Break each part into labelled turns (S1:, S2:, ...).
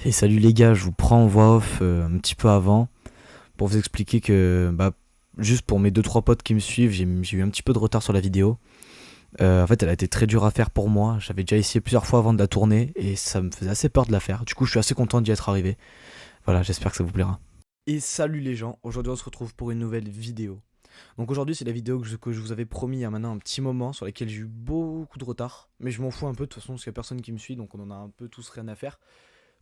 S1: Et salut les gars, je vous prends en voix off un petit peu avant pour vous expliquer que juste pour mes deux trois potes qui me suivent, j'ai eu un petit peu de retard sur la vidéo. En fait, elle a été très dure à faire pour moi. J'avais déjà essayé plusieurs fois avant de la tourner et ça me faisait assez peur de la faire. Du coup, je suis assez content d'y être arrivé. Voilà, j'espère que ça vous plaira. Et salut les gens, aujourd'hui on se retrouve pour une nouvelle vidéo. Donc aujourd'hui c'est la vidéo que je vous avais promis il y a maintenant un petit moment, sur laquelle j'ai eu beaucoup de retard. Mais je m'en fous un peu de toute façon parce qu'il n'y a personne qui me suit, donc on en a un peu tous rien à faire.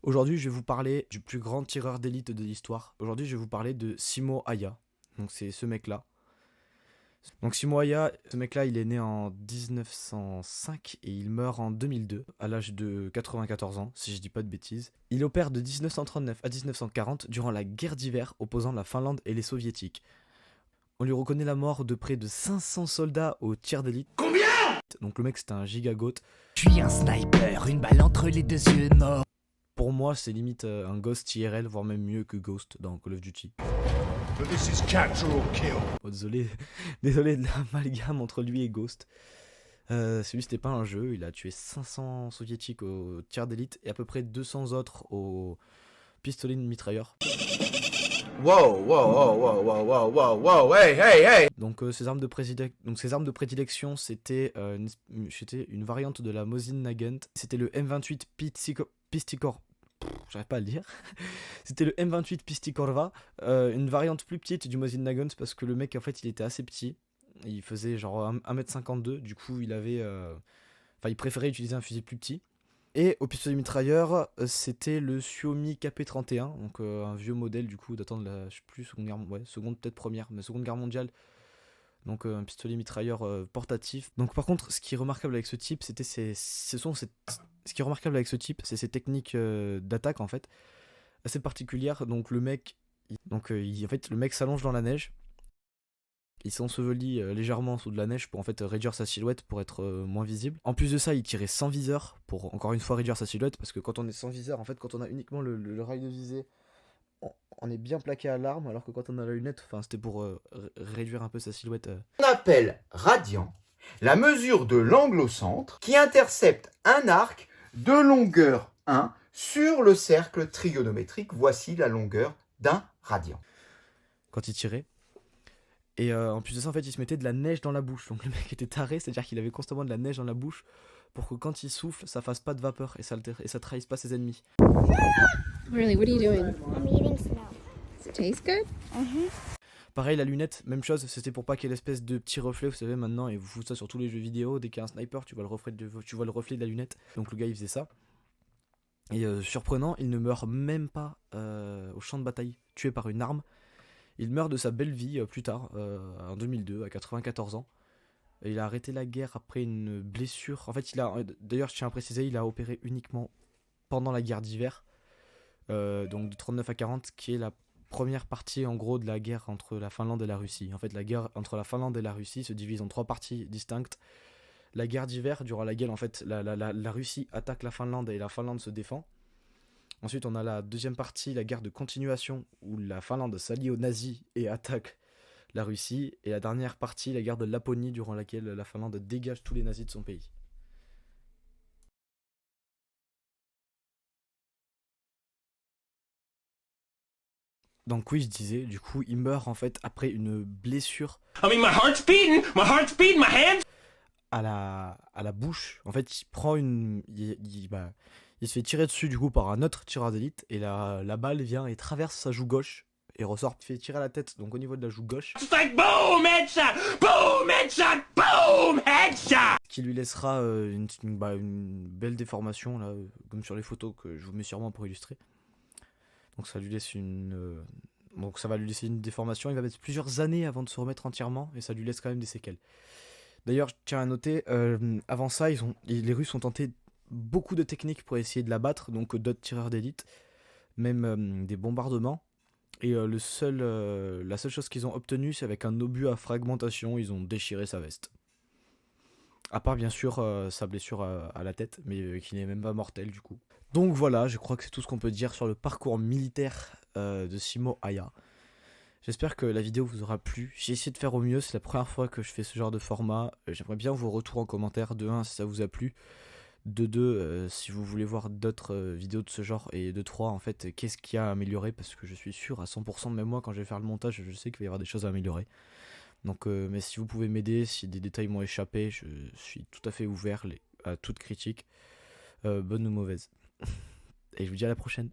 S1: Aujourd'hui, je vais vous parler du plus grand tireur d'élite de l'histoire. Aujourd'hui, je vais vous parler de Simo Aya. Donc c'est ce mec-là. Donc Simo Aya, ce mec-là, il est né en 1905 et il meurt en 2002, à l'âge de 94 ans, si je dis pas de bêtises. Il opère de 1939 à 1940 durant la guerre d'hiver opposant la Finlande et les Soviétiques. On lui reconnaît la mort de près de 500 soldats au tir d'élite. Combien? Donc le mec, c'était un gigagoat.
S2: Je suis un sniper, une balle entre les deux yeux morts.
S1: Pour moi, c'est limite un Ghost IRL, voire même mieux que Ghost dans Call of Duty.
S3: But this is capture or kill.
S1: Oh, désolé, désolé de l'amalgame entre lui et Ghost. Celui c'était pas un jeu, il a tué 500 soviétiques au tir d'élite et à peu près 200 autres au pistolet de mitrailleur.
S4: Wow, wow, wow, wow, wow, wow, wow, wow, hey, hey, hey!
S1: Donc, ses armes de prédilection, c'était une variante de la Mosin Nagant. C'était le M28 Pistikor. J'arrive pas à le dire. C'était le M28 Pistikorva, une variante plus petite du Mosin Nagant parce que le mec en fait il était assez petit. Il faisait genre 1m52, du coup il avait. Enfin, il préférait utiliser un fusil plus petit. Et au pistolet mitrailleur, c'était le Suomi KP31, donc un vieux modèle du coup datant de la, je sais plus, seconde guerre, ouais, seconde peut-être première, mais seconde guerre mondiale. Donc un pistolet mitrailleur portatif. Donc par contre, ce qui est remarquable avec ce type, ce qui est remarquable avec ce type, c'est ses techniques d'attaque en fait, assez particulières. Donc le mec, en fait, le mec s'allonge dans la neige. Il s'ensevelit légèrement sous de la neige pour en fait réduire sa silhouette pour être moins visible. En plus de ça, il tirait sans viseur pour encore une fois réduire sa silhouette parce que quand on est sans viseur, en fait, quand on a uniquement le rail de visée, on est bien plaqué à l'arme alors que quand on a la lunette, enfin c'était pour réduire un peu sa silhouette.
S4: On appelle radian la mesure de l'angle au centre qui intercepte un arc de longueur 1 sur le cercle trigonométrique. Voici la longueur d'un radian.
S1: Quand il tirait. Et en plus de ça, en fait, il se mettait de la neige dans la bouche. Donc le mec était taré, c'est-à-dire qu'il avait constamment de la neige dans la bouche pour que quand il souffle, ça fasse pas de vapeur et ça trahisse pas ses ennemis.
S5: Really, what are you doing?
S6: I'm eating snow.
S5: Does it taste good?
S1: Pareil, la lunette, même chose, c'était pour pas qu'il y ait l'espèce de petit reflet, vous savez, maintenant, et vous foutez ça sur tous les jeux vidéo, dès qu'il y a un sniper, tu vois le reflet de la lunette. Donc le gars, il faisait ça. Et surprenant, il ne meurt même pas au champ de bataille, tué par une arme. Il meurt de sa belle vie plus tard, en 2002, à 94 ans. Et il a arrêté la guerre après une blessure. En fait, d'ailleurs, je tiens à préciser, il a opéré uniquement pendant la guerre d'hiver. Donc de 39 à 40, qui est la première partie en gros de la guerre entre la Finlande et la Russie. En fait, la guerre entre la Finlande et la Russie se divise en trois parties distinctes. La guerre d'hiver, durant laquelle en fait la Russie attaque la Finlande et la Finlande se défend. Ensuite, on a la deuxième partie, la guerre de continuation, où la Finlande s'allie aux nazis et attaque la Russie. Et la dernière partie, la guerre de Laponie, durant laquelle la Finlande dégage tous les nazis de son pays. Donc oui, je disais, du coup, il meurt en fait après une blessure
S3: I mean, my heart's beating, my hands.
S1: à la bouche. En fait, il prend il se fait tirer dessus du coup par un autre tireur d'élite et la balle vient et traverse sa joue gauche et ressort, il fait tirer à la tête, donc au niveau de la joue gauche,
S3: It's like boom, headshot, boom, headshot, boom, headshot.
S1: qui lui laissera une belle déformation là, comme sur les photos que je vous mets sûrement pour illustrer. Donc ça lui laisse donc ça va lui laisser une déformation. Il va mettre plusieurs années avant de se remettre entièrement et ça lui laisse quand même des séquelles. D'ailleurs, je tiens à noter, avant ça, les Russes ont tenté beaucoup de techniques pour essayer de la battre, donc d'autres tireurs d'élite, même des bombardements. Et la seule chose qu'ils ont obtenue, c'est avec un obus à fragmentation, ils ont déchiré sa veste. À part bien sûr sa blessure à la tête, mais qui n'est même pas mortelle du coup. Donc voilà, je crois que c'est tout ce qu'on peut dire sur le parcours militaire de Simo Aya. J'espère que la vidéo vous aura plu. J'ai essayé de faire au mieux, c'est la première fois que je fais ce genre de format. J'aimerais bien vos retours en commentaire, de 1 si ça vous a plu, De deux, si vous voulez voir d'autres vidéos de ce genre, et de trois, en fait, qu'est-ce qu'il y a à améliorer, parce que je suis sûr à 100%, même moi quand je vais faire le montage, je sais qu'il va y avoir des choses à améliorer. Donc, mais si vous pouvez m'aider, si des détails m'ont échappé, je suis tout à fait ouvert à toute critique, bonne ou mauvaise. Et je vous dis à la prochaine.